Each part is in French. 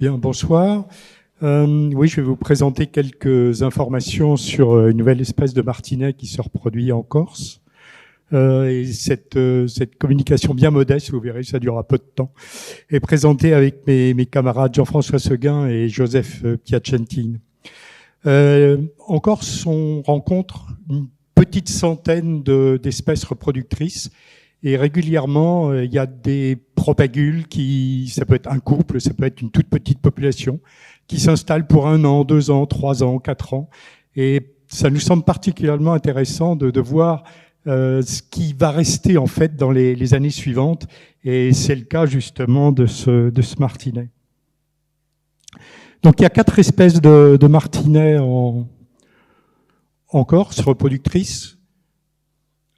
Bien, bonsoir. Oui, je vais vous présenter quelques informations sur une nouvelle espèce de martinet qui se reproduit en Corse. Et cette communication bien modeste, vous verrez, ça durera peu de temps, est présentée avec mes camarades Jean-François Seguin et Joseph Piacentini. En Corse, on rencontre une petite centaine d'espèces reproductrices. Et régulièrement, il y a des propagules ça peut être un couple, ça peut être une toute petite population, qui s'installe pour 1 an, 2 ans, 3 ans, 4 ans. Et ça nous semble particulièrement intéressant de voir ce qui va rester en fait dans les années suivantes. Et c'est le cas justement de ce martinet. Donc il y a 4 espèces de martinets en Corse, reproductrices.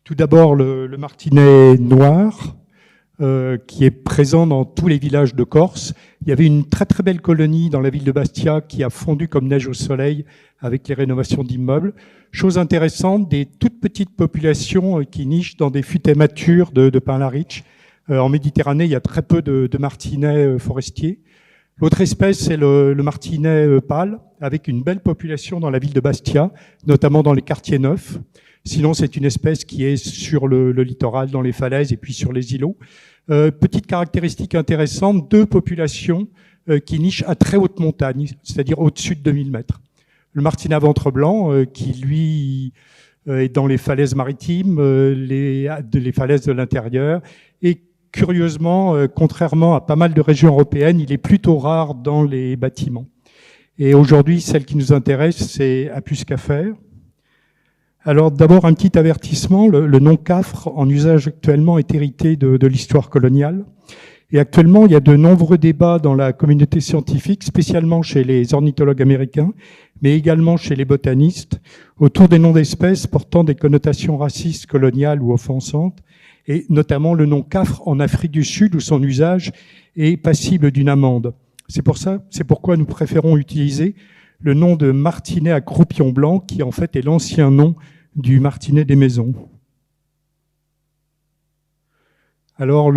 Tout d'abord, le martinet noir, qui est présent dans tous les villages de Corse. Il y avait une très très belle colonie dans la ville de Bastia qui a fondu comme neige au soleil avec les rénovations d'immeubles. Chose intéressante, des toutes petites populations qui nichent dans des futaies matures de pin lariche. En Méditerranée, il y a très peu de martinets forestiers. L'autre espèce, c'est le martinet pâle, avec une belle population dans la ville de Bastia, notamment dans les quartiers neufs. Sinon, c'est une espèce qui est sur le littoral, dans les falaises et puis sur les îlots. Petite caractéristique intéressante, 2 populations qui nichent à très haute montagne, c'est-à-dire au-dessus de 2000 mètres. Le martinet à ventre blanc, qui lui est dans les falaises maritimes, les falaises de l'intérieur. Et curieusement, contrairement à pas mal de régions européennes, il est plutôt rare dans les bâtiments. Et aujourd'hui, celle qui nous intéresse, c'est Apus cafer. Alors d'abord, un petit avertissement, le nom cafre en usage actuellement est hérité de l'histoire coloniale. Et actuellement, il y a de nombreux débats dans la communauté scientifique, spécialement chez les ornithologues américains, mais également chez les botanistes, autour des noms d'espèces portant des connotations racistes, coloniales ou offensantes, et notamment le nom cafre en Afrique du Sud, où son usage est passible d'une amende. C'est pourquoi nous préférons utiliser le nom de martinet à croupion blanc, qui en fait est l'ancien nom du martinet des maisons. Alors,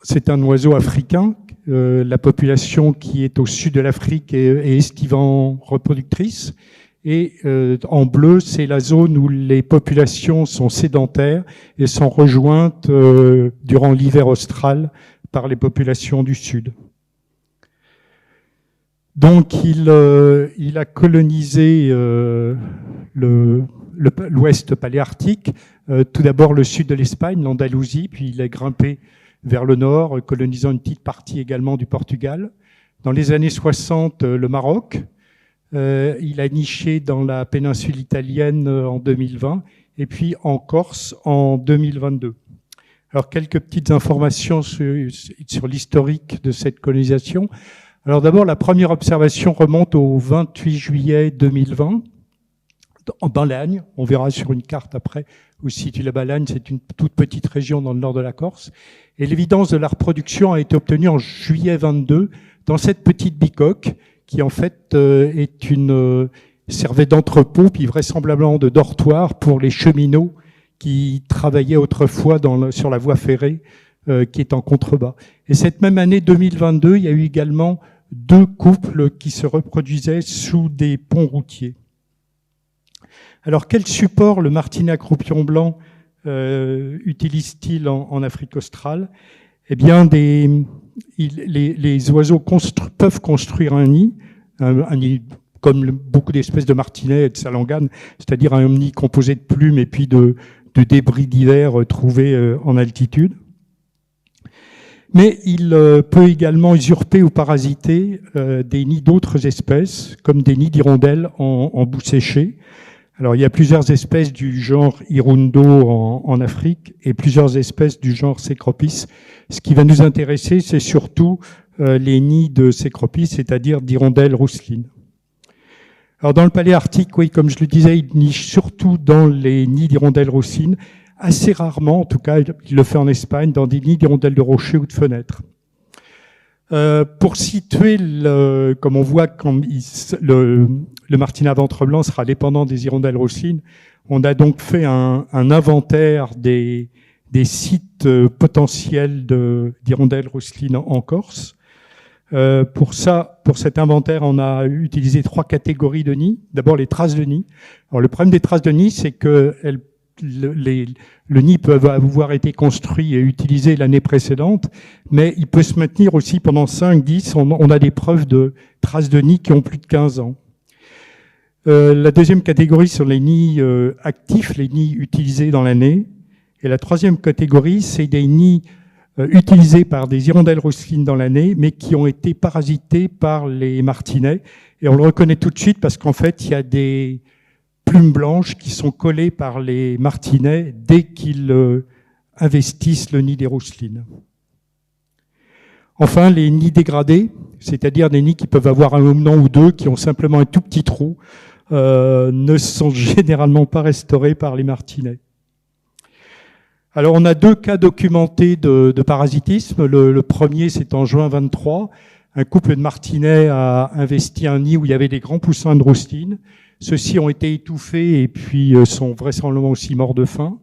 c'est un oiseau africain. La population qui est au sud de l'Afrique est estivant reproductrice. Et en bleu, c'est la zone où les populations sont sédentaires et sont rejointes durant l'hiver austral par les populations du sud. Donc, il a colonisé l'ouest paléarctique, tout d'abord le sud de l'Espagne, l'Andalousie, puis il a grimpé vers le nord, colonisant une petite partie également du Portugal. Dans les années 60, le Maroc. Il a niché dans la péninsule italienne en 2020, et puis en Corse en 2022. Alors, quelques petites informations sur l'historique de cette colonisation. Alors d'abord, la première observation remonte au 28 juillet 2020, en Balagne. On verra sur une carte après où se situe la Balagne. C'est une toute petite région dans le nord de la Corse. Et l'évidence de la reproduction a été obtenue en juillet 22 dans cette petite bicoque qui en fait servait d'entrepôt, puis vraisemblablement de dortoir pour les cheminots qui travaillaient autrefois sur la voie ferrée qui est en contrebas. Et cette même année 2022, il y a eu également 2 couples qui se reproduisaient sous des ponts routiers. Alors, quel support le martinet à croupion blanc utilise-t-il en Afrique australe? Eh bien, les oiseaux peuvent construire un nid comme beaucoup d'espèces de martinets et de salanganes, c'est-à-dire un nid composé de plumes et puis de débris divers trouvés en altitude. Mais il peut également usurper ou parasiter des nids d'autres espèces, comme des nids d'hirondelles en boue séchée. Alors, il y a plusieurs espèces du genre Hirundo en Afrique et plusieurs espèces du genre Cecropis. Ce qui va nous intéresser, c'est surtout les nids de Cecropis, c'est-à-dire d'hirondelles rousselines. Alors, dans le paléarctique, oui, comme je le disais, il niche surtout dans les nids d'hirondelles rousselines, assez rarement, en tout cas, il le fait en Espagne, dans des nids d'hirondelles de rochers ou de fenêtres. Pour situer, comme on voit, quand le martinet à ventre blanc sera dépendant des hirondelles rousselines, on a donc fait un inventaire des sites potentiels d'hirondelles rousselines en Corse. Pour cet inventaire, on a utilisé 3 catégories de nids. D'abord, les traces de nids. Alors, le problème des traces de nids, c'est que le nid peut avoir été construit et utilisé l'année précédente, mais il peut se maintenir aussi pendant 5, 10. On a des preuves de traces de nids qui ont plus de 15 ans. La deuxième catégorie sont les nids actifs, les nids utilisés dans l'année. Et la troisième catégorie, c'est des nids utilisés par des hirondelles rousselines dans l'année, mais qui ont été parasités par les martinets. Et on le reconnaît tout de suite parce qu'en fait, il y a des plumes blanches qui sont collées par les martinets dès qu'ils investissent le nid des rousselines. Enfin, les nids dégradés, c'est-à-dire des nids qui peuvent avoir un homenon ou deux, qui ont simplement un tout petit trou, ne sont généralement pas restaurés par les martinets. Alors, on a 2 cas documentés de parasitisme. Le premier, c'est en juin 23. Un couple de martinets a investi un nid où il y avait des grands poussins de rousseline. Ceux-ci ont été étouffés et puis sont vraisemblablement aussi morts de faim.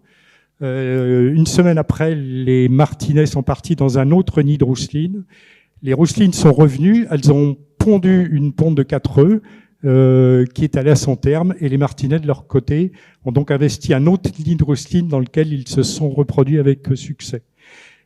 Une semaine après, les martinets sont partis dans un autre nid de rousseline. Les rousselines sont revenues. Elles ont pondu une ponte de 4 œufs. Qui est allé à son terme, et les martinets de leur côté ont donc investi un autre nid de rousseline dans lequel ils se sont reproduits avec succès.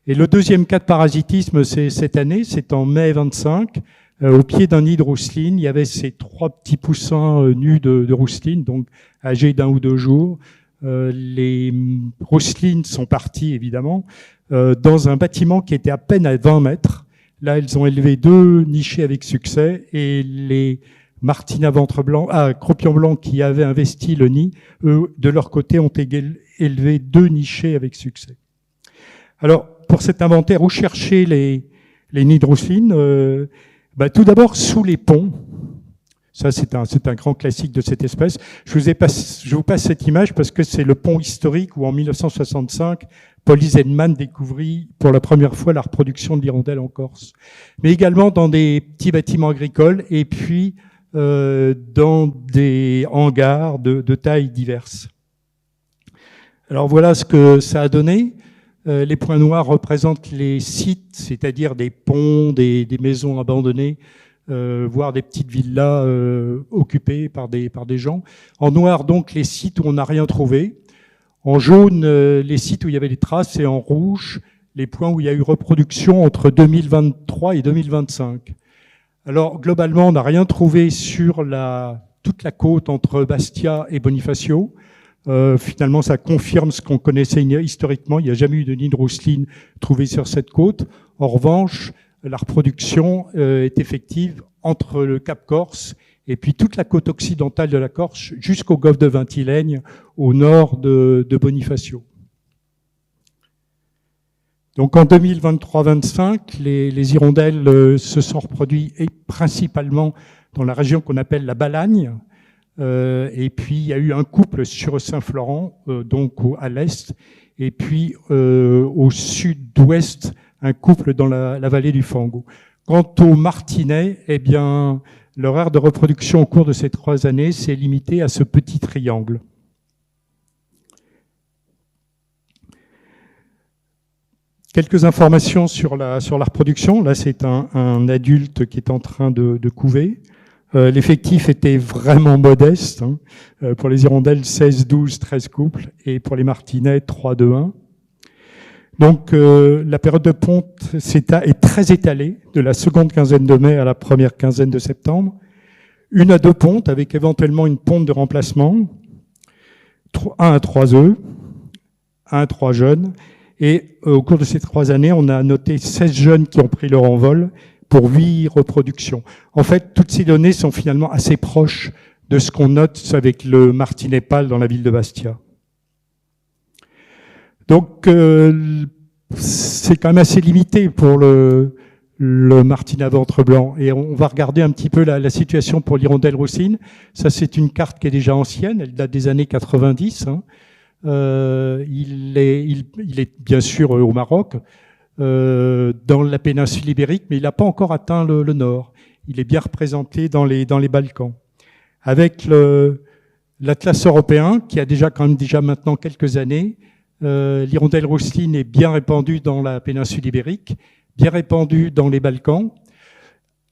Et le deuxième cas de parasitisme, c'est cette année, c'est en mai 25, au pied d'un nid de rousseline, il y avait ces 3 petits poussins nus de rousseline, donc âgés d'1 ou 2 jours. Les rousselines sont parties, évidemment, dans un bâtiment qui était à peine à 20 mètres. Là, elles ont élevé 2 nichés avec succès, et les martinets à ventre blanc, croupion blanc qui avaient investi le nid, eux, de leur côté, ont élevé 2 nichés avec succès. Alors, pour cet inventaire, où chercher les nids de rousseline tout d'abord, sous les ponts. Ça, c'est un grand classique de cette espèce. Je vous passe cette image parce que c'est le pont historique où, en 1965, Paul Eisenman découvrit pour la première fois la reproduction de l'hirondelle en Corse. Mais également dans des petits bâtiments agricoles et puis dans des hangars de tailles diverses. Alors voilà ce que ça a donné. Les points noirs représentent les sites, c'est-à-dire des ponts, des maisons abandonnées, voire des petites villas occupées par des gens. En noir, donc, les sites où on n'a rien trouvé. En jaune, les sites où il y avait des traces, et en rouge, les points où il y a eu reproduction entre 2023 et 2025. Alors, globalement, on n'a rien trouvé sur toute la côte entre Bastia et Bonifacio. Finalement, ça confirme ce qu'on connaissait historiquement. Il n'y a jamais eu de nid de rousseline trouvé sur cette côte. En revanche, la reproduction est effective entre le Cap Corse et puis toute la côte occidentale de la Corse jusqu'au golfe de Ventilaigne, au nord de Bonifacio. Donc en 2023-25, les hirondelles se sont reproduites principalement dans la région qu'on appelle la Balagne. Et puis il y a eu un couple sur Saint-Florent, donc à l'est, et puis au sud-ouest, un couple dans la vallée du Fango. Quant aux martinets, eh bien, leur aire de reproduction au cours de ces 3 années s'est limitée à ce petit triangle. Quelques informations sur la reproduction. Là, c'est un adulte qui est en train de couver. L'effectif était vraiment modeste. Pour les hirondelles, 16, 12, 13 couples. Et pour les martinets, 3, 2, 1. Donc, la période de ponte est très étalée, de la seconde quinzaine de mai à la première quinzaine de septembre. 1 à 2 pontes, avec éventuellement une ponte de remplacement. 1 à 3 œufs. 1 à 3 jeunes. Et au cours de ces 3 années, on a noté 16 jeunes qui ont pris leur envol pour 8 reproductions. En fait, toutes ces données sont finalement assez proches de ce qu'on note avec le martinet pâle dans la ville de Bastia. Donc, c'est quand même assez limité pour le martinet à ventre blanc. Et on va regarder un petit peu la situation pour l'hirondelle rousseline. Ça, c'est une carte qui est déjà ancienne, elle date des années 90. Il est bien sûr au Maroc, dans la péninsule ibérique, mais il n'a pas encore atteint le nord. Il est bien représenté dans les Balkans. Avec l'Atlas européen, qui a déjà maintenant quelques années, l'hirondelle rousseline est bien répandue dans la péninsule ibérique, bien répandue dans les Balkans.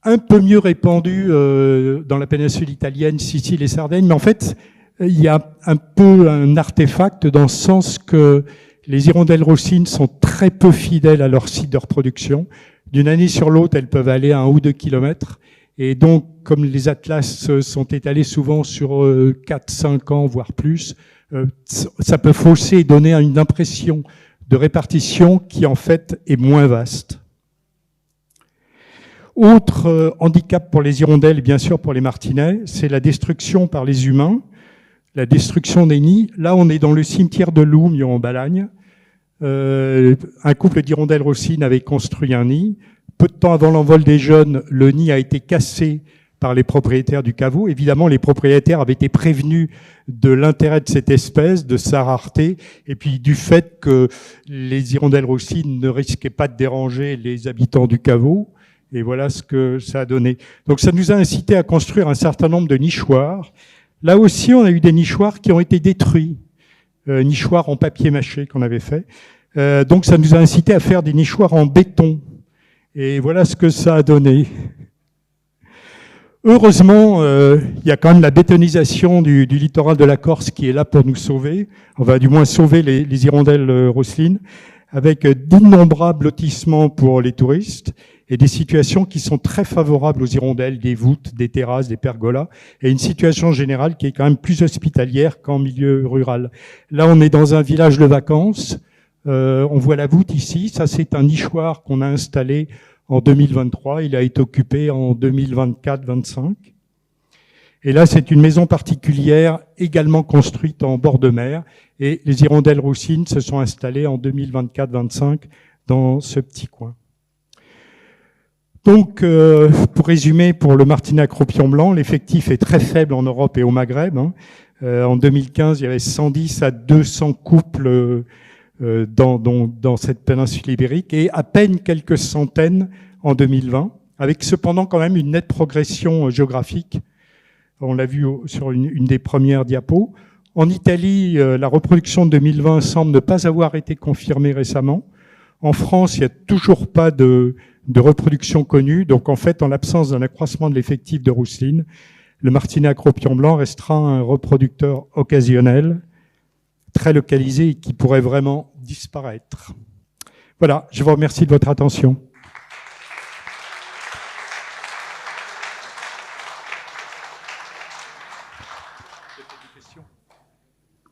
un peu mieux répandu dans la péninsule italienne, Sicile et Sardaigne, mais en fait, il y a un peu un artefact dans le sens que les hirondelles rossines sont très peu fidèles à leur site de reproduction. D'une année sur l'autre, elles peuvent aller à 1 ou 2 kilomètres. Et donc, comme les atlas sont étalés souvent sur 4-5 ans, voire plus, ça peut fausser et donner une impression de répartition qui, en fait, est moins vaste. Autre handicap pour les hirondelles et bien sûr pour les martinets, c'est la destruction par les humains, la destruction des nids. Là, on est dans le cimetière de Loumio en Balagne. Un couple d'hirondelles rossines avait construit un nid. Peu de temps avant l'envol des jeunes, le nid a été cassé par les propriétaires du caveau. Évidemment, les propriétaires avaient été prévenus de l'intérêt de cette espèce, de sa rareté, et puis du fait que les hirondelles rossines ne risquaient pas de déranger les habitants du caveau. Et voilà ce que ça a donné. Donc ça nous a incité à construire un certain nombre de nichoirs. Là aussi, on a eu des nichoirs qui ont été détruits. Nichoirs en papier mâché qu'on avait fait. Donc ça nous a incité à faire des nichoirs en béton. Et voilà ce que ça a donné. Heureusement, il y a quand même la bétonisation du littoral de la Corse qui est là pour nous sauver. On va du moins sauver les hirondelles rosselines, avec d'innombrables lotissements pour les touristes et des situations qui sont très favorables aux hirondelles, des voûtes, des terrasses, des pergolas, et une situation générale qui est quand même plus hospitalière qu'en milieu rural. Là, on est dans un village de vacances. On voit la voûte ici. Ça, c'est un nichoir qu'on a installé en 2023. Il a été occupé en 2024-25. Et là, c'est une maison particulière également construite en bord de mer. Et les hirondelles roussines se sont installées en 2024-25 dans ce petit coin. Donc, pour résumer, pour le martinet acropion blanc, l'effectif est très faible en Europe et au Maghreb. En 2015, il y avait 110 à 200 couples dans cette péninsule ibérique et à peine quelques centaines en 2020, avec cependant quand même une nette progression géographique. On l'a vu sur une des premières diapos. En Italie, la reproduction de 2020 semble ne pas avoir été confirmée récemment. En France, il n'y a toujours pas de reproduction connue. Donc en fait, en l'absence d'un accroissement de l'effectif de rousseline, le martinet acropion blanc restera un reproducteur occasionnel, très localisé et qui pourrait vraiment disparaître. Voilà, je vous remercie de votre attention.